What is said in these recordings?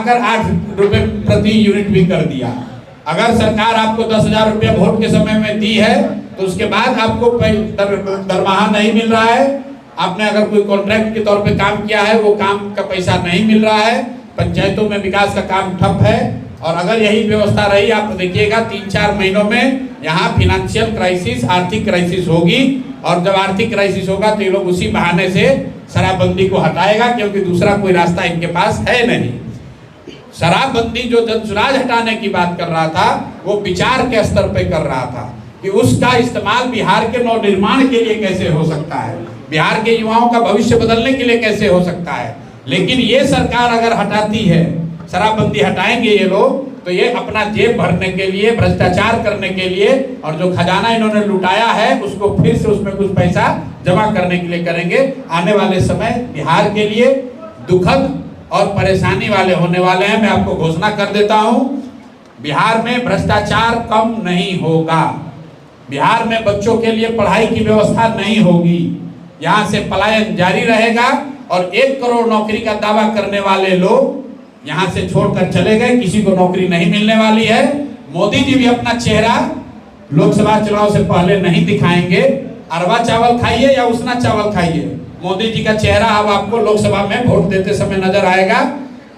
अगर 8 रुपए प्रति यूनिट भी कर दिया, अगर सरकार आपको 10,000 रुपया वोट के समय में दी है तो उसके बाद आपको दरमाहा नहीं मिल रहा है, आपने अगर कोई कॉन्ट्रैक्ट के तौर पे काम किया है वो काम का पैसा नहीं मिल रहा है, पंचायतों में विकास का काम ठप है। और अगर यही व्यवस्था रही, आप देखिएगा 3-4 महीनों में यहाँ फिनेंशियल क्राइसिस, आर्थिक क्राइसिस होगी। और जब आर्थिक क्राइसिस होगा तो ये लोग उसी बहाने से शराबबंदी को हटाएगा, क्योंकि दूसरा कोई रास्ता इनके पास है नहीं। शराबबंदी जो जनसुराज हटाने की बात कर रहा था वो विचार के स्तर पे कर रहा था कि उसका इस्तेमाल बिहार के नवनिर्माण के लिए कैसे हो सकता है, बिहार के युवाओं का भविष्य बदलने के लिए कैसे हो सकता है। लेकिन ये सरकार अगर हटाती है, शराबबंदी हटाएंगे ये लोग, तो ये अपना जेब भरने के लिए, भ्रष्टाचार करने के लिए और जो खजाना इन्होंने लुटाया है उसको फिर से उसमें कुछ पैसा जमा करने के लिए करेंगे। आने वाले समय बिहार के लिए दुखद और परेशानी वाले होने वाले हैं। मैं आपको घोषणा कर देता हूं, बिहार में भ्रष्टाचार कम नहीं होगा, बिहार में बच्चों के लिए पढ़ाई की व्यवस्था नहीं होगी, यहाँ से पलायन जारी रहेगा और 1 करोड़ नौकरी का दावा करने वाले लोग यहाँ से छोड़कर चले गए, किसी को नौकरी नहीं मिलने वाली है। मोदी जी भी अपना चेहरा लोकसभा चुनाव से पहले नहीं दिखाएंगे। अरवा चावल खाइए या उसना चावल खाइए, मोदी जी का चेहरा अब आपको लोकसभा में वोट देते समय नजर आएगा।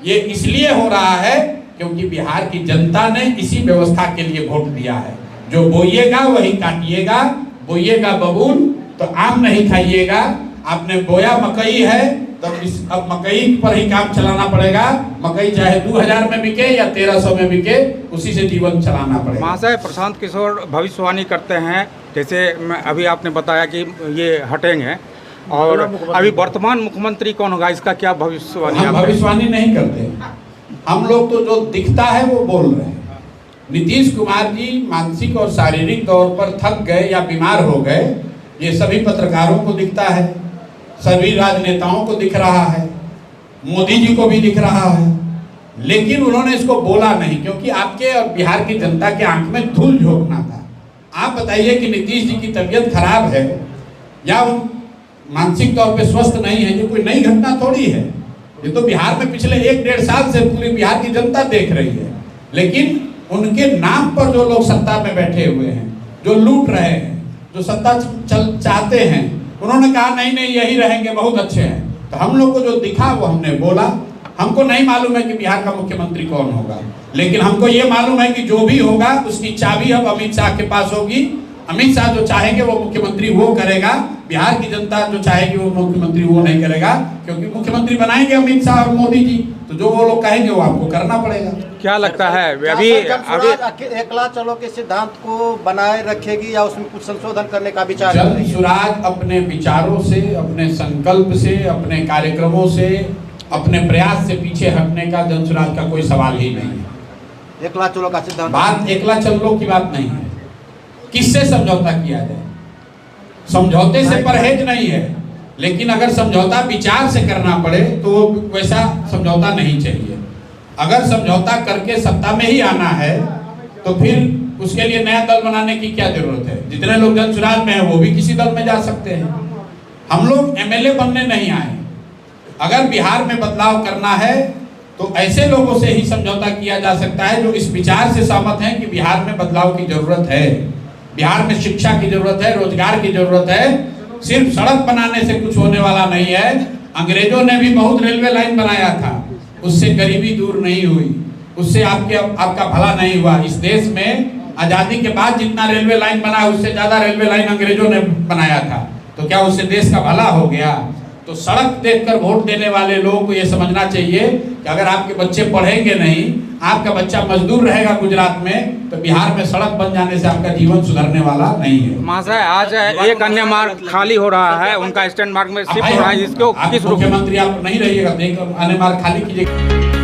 ये इसलिए हो रहा है क्योंकि बिहार की जनता ने इसी व्यवस्था के लिए वोट दिया है। जो बोइएगा वही काटिएगा, बोइएगा बबूल तो आम नहीं खाइएगा। आपने बोया मकई है तो अब मकई पर ही काम चलाना पड़ेगा। मकई चाहे 2000 में बिके या 1300 में बिके, उसी से जीवन चलाना पड़ेगा। महाशय, प्रशांत किशोर भविष्यवाणी करते हैं, जैसे अभी आपने बताया कि ये हटेंगे, और अभी वर्तमान मुख्यमंत्री कौन होगा, इसका क्या भविष्यवाणी? हम भविष्यवाणी नहीं करते, हम लोग तो जो दिखता है वो बोल रहे हैं। नीतीश कुमार जी मानसिक और शारीरिक तौर पर थक गए या बीमार हो गए, ये सभी पत्रकारों को दिखता है, सभी राजनेताओं को दिख रहा है, मोदी जी को भी दिख रहा है। लेकिन उन्होंने इसको बोला नहीं, क्योंकि आपके और बिहार की जनता के आंख में धूल झोंकना था। आप बताइए कि नीतीश जी की तबीयत खराब है या मानसिक तौर पे स्वस्थ नहीं है, ये कोई नई घटना थोड़ी है। ये तो बिहार में पिछले 1-1.5 साल से पूरी बिहार की जनता देख रही है। लेकिन उनके नाम पर जो लोग सत्ता में बैठे हुए हैं, जो लूट रहे हैं, जो सत्ता चाहते हैं, उन्होंने कहा नहीं नहीं यही रहेंगे, बहुत अच्छे हैं। तो हम लोग को जो दिखा वो हमने बोला। हमको नहीं मालूम है कि बिहार का मुख्यमंत्री कौन होगा, लेकिन हमको ये मालूम है कि जो भी होगा उसकी चाबी अब अमित शाह के पास होगी। अमित शाह जो चाहेंगे वो मुख्यमंत्री वो करेगा, बिहार की जनता जो चाहेगी वो मुख्यमंत्री वो नहीं करेगा, क्योंकि मुख्यमंत्री बनाएंगे अमित शाह और मोदी जी, तो जो वो लोग कहेंगे वो आपको करना पड़ेगा। क्या लगता है अभी एकला चलो के सिद्धांत को बनाए रखेगी या उसमें कुछ संशोधन करने का विचार? जनसुराज अपने विचारों से, अपने संकल्प से, अपने कार्यक्रमों से, अपने प्रयास से पीछे हटने का जनसुराज का कोई सवाल ही नहीं है। एकला चलो का सिद्धांत, बात एकला चलो की बात नहीं है। किससे समझौता किया जाए, समझौते से परहेज नहीं है, लेकिन अगर समझौता विचार से करना पड़े तो वैसा समझौता नहीं चाहिए। अगर समझौता करके सत्ता में ही आना है तो फिर उसके लिए नया दल बनाने की क्या जरूरत है? जितने लोग जनसुराज में हैं वो भी किसी दल में जा सकते हैं। हम लोग एमएलए बनने नहीं आए। अगर बिहार में बदलाव करना है तो ऐसे लोगों से ही समझौता किया जा सकता है जो इस विचार से सहमत हैं कि बिहार में बदलाव की जरूरत है, बिहार में शिक्षा की जरूरत है, रोजगार की जरूरत है। सिर्फ सड़क बनाने से कुछ होने वाला नहीं है। अंग्रेजों ने भी बहुत रेलवे लाइन बनाया था, उससे गरीबी दूर नहीं हुई, उससे आपका भला नहीं हुआ। इस देश में आजादी के बाद जितना रेलवे लाइन बना उससे ज्यादा रेलवे लाइन अंग्रेजों ने बनाया था, तो क्या उससे देश का भला हो गया? तो सड़क देखकर वोट देने वाले लोगों को ये समझना चाहिए कि अगर आपके बच्चे पढ़ेंगे नहीं, आपका बच्चा मजदूर रहेगा गुजरात में, तो बिहार में सड़क बन जाने से आपका जीवन सुधरने वाला नहीं है। महाशय, आज एक अन्य मार्ग खाली हो रहा है, उनका स्टैंड मार्ग में शिफ्ट हो रहा है, इसको किस मुख्यमंत्री आप नहीं रहिएगा, अन्य मार्ग खाली कीजिएगा।